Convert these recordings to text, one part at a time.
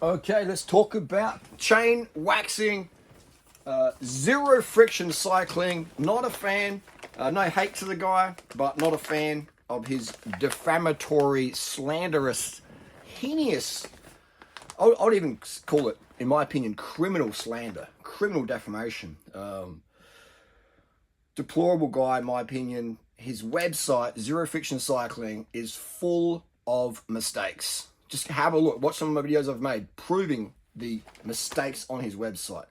Okay, let's talk about chain waxing, zero friction cycling. Not a fan. No hate to the guy, but not a fan of his defamatory, slanderous, heinous. I'd even call it, in my opinion, criminal slander, criminal defamation. Deplorable guy, in my opinion. His website, Zero Friction Cycling, is full of mistakes. Just have a look. Watch some of my videos I've made proving the mistakes on his website.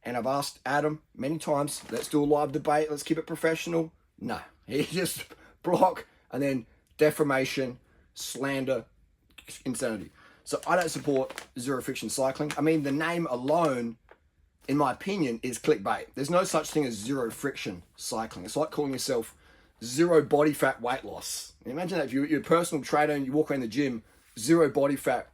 And I've asked Adam many times, let's do a live debate. Let's keep it professional. No, he just block and then defamation, slander, insanity. So I don't support Zero Friction Cycling. I mean, the name alone, in my opinion, is clickbait. There's no such thing as zero friction cycling. It's like calling yourself zero body fat weight loss. Imagine that if you're a personal trainer and you walk around the gym, zero body fat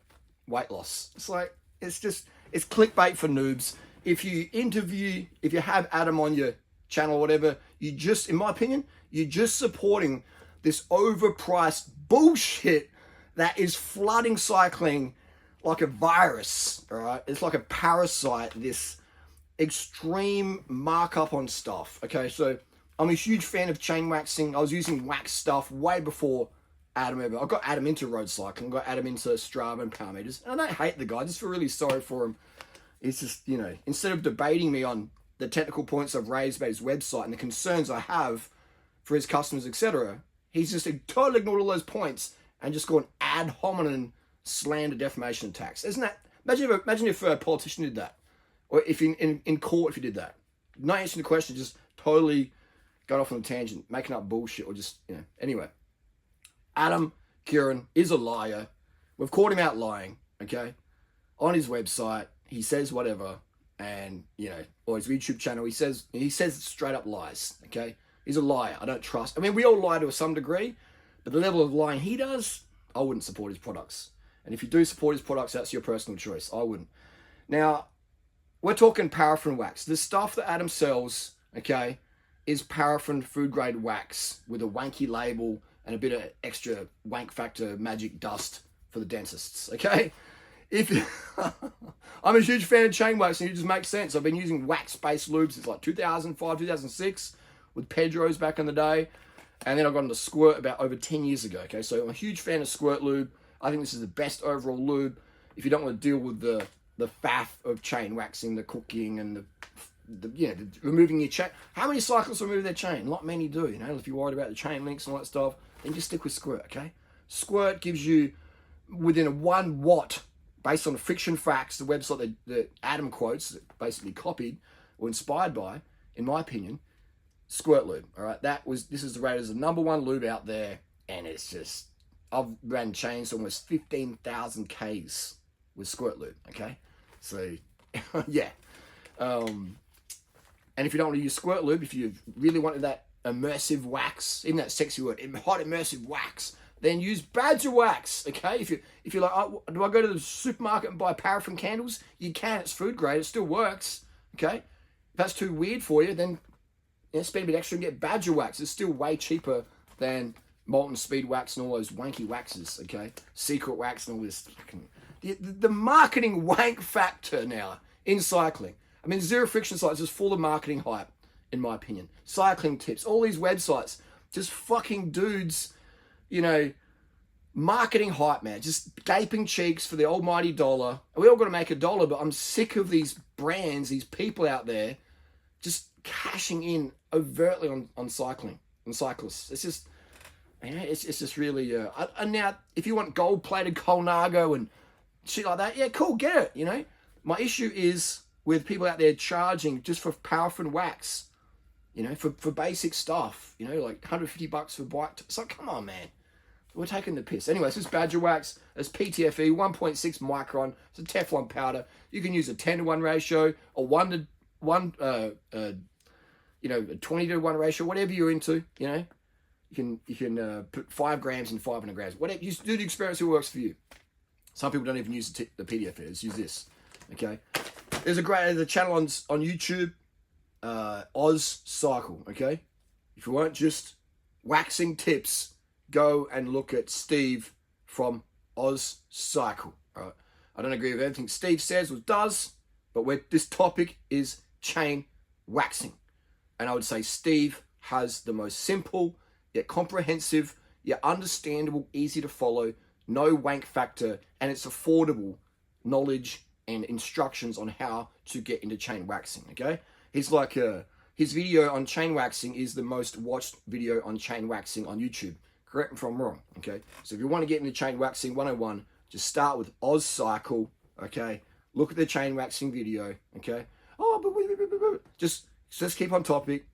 weight loss. It's like, it's clickbait for noobs. If you have Adam on your channel or whatever, you just, in my opinion, you're just supporting this overpriced bullshit that is flooding cycling like a virus, all right? It's like a parasite, this extreme markup on stuff, okay? So I'm a huge fan of chain waxing. I was using wax stuff way before Adam ever. I got Adam into road cycling, got Adam into Strava and power meters. And I don't hate the guy, I just feel really sorry for him. It's just, you know, instead of debating me on the technical points I've raised about his website and the concerns I have for his customers, etc., he's just totally ignored all those points and just gone ad hominem slander, defamation attacks. Isn't that, imagine if a politician did that, or if in court if you did that. Not answering the question, just totally going off on a tangent, making up bullshit, or just, you know. Anyway, Adam Kieran is a liar. We've caught him out lying, okay? On his website, he says whatever, and, you know, or his YouTube channel, he says straight up lies, okay? He's a liar. I don't trust. I mean, we all lie to some degree, but the level of lying he does, I wouldn't support his products. And if you do support his products, that's your personal choice. I wouldn't. Now, we're talking paraffin wax. The stuff that Adam sells, okay, is paraffin food grade wax with a wanky label and a bit of extra wank factor magic dust for the dentists, okay? I'm a huge fan of chain waxing. It just makes sense. I've been using wax-based lubes since like 2005, 2006 with Pedro's back in the day. And then I got into Squirt about over 10 years ago, okay? So I'm a huge fan of Squirt Lube. I think this is the best overall lube if you don't want to deal with the faff of chain waxing, the cooking, and the removing your chain. How many cyclists remove their chain? Not many do, you know? If you're worried about the chain links and all that stuff, then just stick with Squirt, okay? Squirt gives you, within a 1 watt, based on the friction facts, the website that Adam quotes, basically copied or inspired by, in my opinion, Squirt Lube, all right? This is rated as the #1 lube out there, and it's just, I've ran chains to almost 15,000 Ks with Squirt Lube, okay? So, yeah. And if you don't want to use Squirt Lube, if you really wanted that immersive wax, even that sexy word, hot immersive wax, then use Badger Wax, okay? If you're like, oh, do I go to the supermarket and buy paraffin candles? You can, it's food grade, it still works, okay? If that's too weird for you, then spend a bit extra and get Badger Wax. It's still way cheaper than Molten Speed Wax and all those wanky waxes, okay? Secret Wax and all this. The marketing wank factor now in cycling. I mean, Zero Friction sites is full of marketing hype, in my opinion. Cycling tips, all these websites, just fucking dudes, you know, marketing hype, man. Just gaping cheeks for the almighty dollar. We all got to make a dollar, but I'm sick of these brands, these people out there, just cashing in overtly on cycling and cyclists. It's just, you know, it's just really. And now, if you want gold-plated Colnago and shit like that, yeah, cool, get it. You know, my issue is with people out there charging just for paraffin wax. You know, for basic stuff. You know, like $150 for bike. It's like, come on, man. We're taking the piss. Anyway, this is Badger Wax. It's PTFE, 1.6 micron. It's a Teflon powder. You can use a 10-to-1 ratio, or 1-to-1, you know, a 20-to-1 ratio, whatever you're into. You know, you can put 5 grams in 500 grams. Whatever, you do the experience that works for you. Some people don't even use the PDF. Just use this. Okay. There's a channel on YouTube, Oz Cycle. Okay. If you want just waxing tips, go and look at Steve from Oz Cycle. All right. I don't agree with everything Steve says or does, but this topic is chain waxing. And I would say Steve has the most simple, yet comprehensive, yet understandable, easy to follow, no wank factor, and it's affordable knowledge and instructions on how to get into chain waxing, okay? He's like, his video on chain waxing is the most watched video on chain waxing on YouTube. Correct me if I'm wrong, okay? So if you want to get into chain waxing 101, just start with Oz Cycle, okay? Look at the chain waxing video, okay? Just let's keep on topic.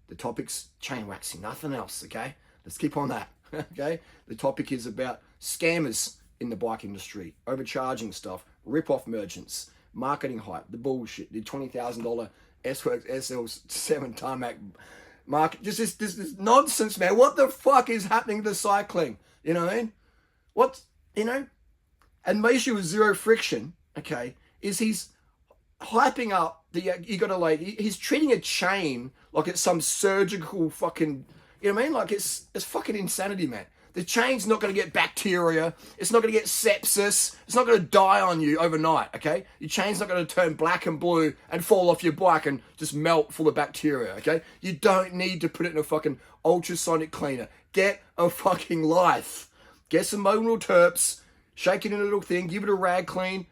The topic's chain waxing, nothing else, okay? Let's keep on that, okay? The topic is about scammers in the bike industry, overcharging stuff, rip-off merchants, marketing hype, the bullshit, the $20,000 S-Works SL7 tarmac market, just this nonsense, man. What the fuck is happening to cycling? You know what I mean? What, you know? And my issue with zero friction, okay, is he's hyping up you gotta like, he's treating a chain like it's some surgical fucking, you know what I mean? Like it's fucking insanity, man. The chain's not going to get bacteria. It's not going to get sepsis. It's not going to die on you overnight, okay? Your chain's not going to turn black and blue and fall off your bike and just melt full of bacteria, okay? You don't need to put it in a fucking ultrasonic cleaner. Get a fucking life. Get some modal terps, shake it in a little thing, give it a rag clean,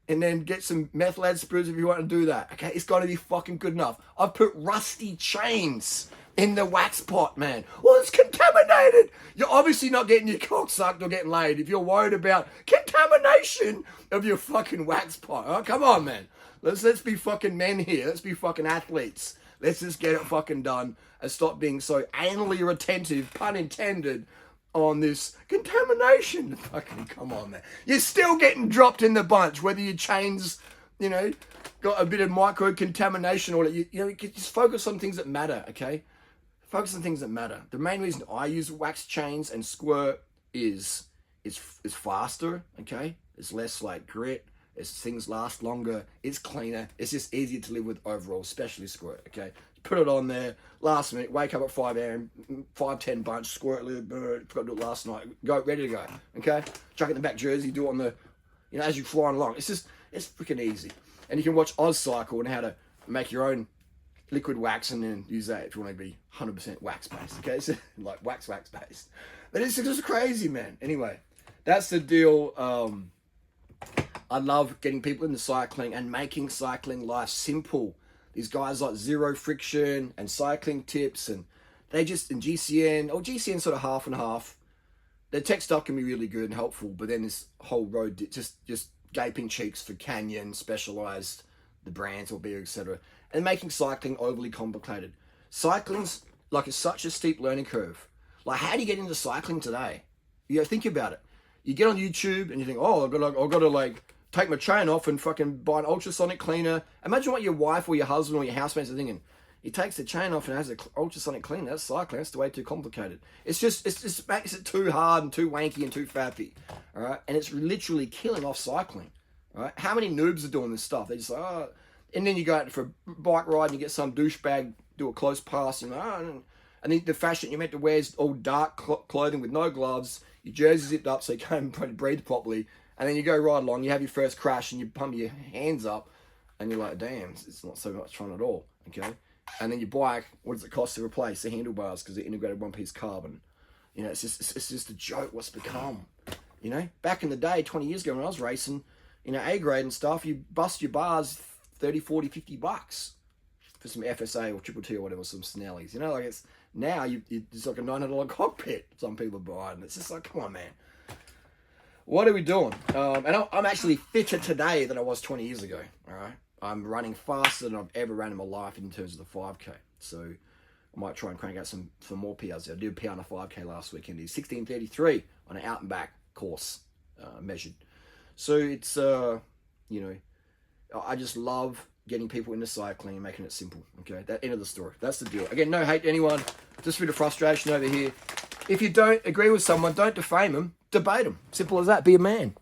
and then get some methylated sprues if you want to do that, okay? It's got to be fucking good enough. I've put rusty chains in the wax pot, man. Well, it's contaminated. You're obviously not getting your cock sucked or getting laid if you're worried about contamination of your fucking wax pot. Oh, come on, man. Let's be fucking men here. Let's be fucking athletes. Let's just get it fucking done and stop being so anally retentive, pun intended, on this contamination. Fucking come on, man. You're still getting dropped in the bunch, whether your chains, you know, got a bit of micro contamination or you know, just focus on things that matter, okay? Focus on things that matter. The main reason I use wax chains and squirt is it's faster, okay? It's less like grit. Things last longer. It's cleaner. It's just easier to live with overall, especially squirt, okay? Put it on there, last minute, wake up at 5 a.m., 5:10 bunch, Squirt Lube, forgot to do it last night, go, ready to go, okay? Chuck it in the back jersey, do it on the, you know, as you're flying along. It's freaking easy. And you can watch Oz Cycle and how to make your own liquid wax and then use that if you want to be 100% wax based, okay? So like wax based. But it's just crazy, man. Anyway, that's the deal. I love getting people into cycling and making cycling life simple. These guys like Zero Friction and Cycling Tips, and they just, in GCN sort of half and half. Their tech stuff can be really good and helpful, but then this whole road, just gaping cheeks for Canyon, Specialized, the brands will be, etc. And making cycling overly complicated. Cycling's like it's such a steep learning curve. Like, how do you get into cycling today? You know, think about it. You get on YouTube and you think, oh, I've got to like take my chain off and fucking buy an ultrasonic cleaner. Imagine what your wife or your husband or your housemates are thinking. He takes the chain off and has an ultrasonic cleaner. That's cycling. That's way too complicated. It just makes it too hard and too wanky and too fappy. All right, and it's literally killing off cycling. All right, how many noobs are doing this stuff? They just like, oh. And then you go out for a bike ride and you get some douchebag do a close pass and and then the fashion you're meant to wear is all dark clothing with no gloves, your jersey zipped up so you can't breathe properly, and then you go right along, you have your first crash and you pump your hands up and you're like, damn, it's not so much fun at all, okay? And then your bike, what does it cost to replace the handlebars because they're integrated one-piece carbon? You know, it's just a joke what's become, you know? Back in the day, 20 years ago when I was racing, you know, A-grade and stuff, you bust your bars 30, 40, 50 bucks for some FSA or Triple T or whatever, some Snellies. You know, like it's now it's like a $900 cockpit some people are buying. It's just like, come on, man. What are we doing? And I'm actually fitter today than I was 20 years ago. All right, I'm running faster than I've ever ran in my life in terms of the 5K. So I might try and crank out some more PRs. I did a PR on a 5K last weekend. It's 16:33 on an out and back course measured. So it's you know, I just love getting people into cycling and making it simple, okay? That end of the story. That's the deal. Again, no hate to anyone, just a bit of frustration over here. If you don't agree with someone, don't defame them, debate them. Simple as that. Be a man.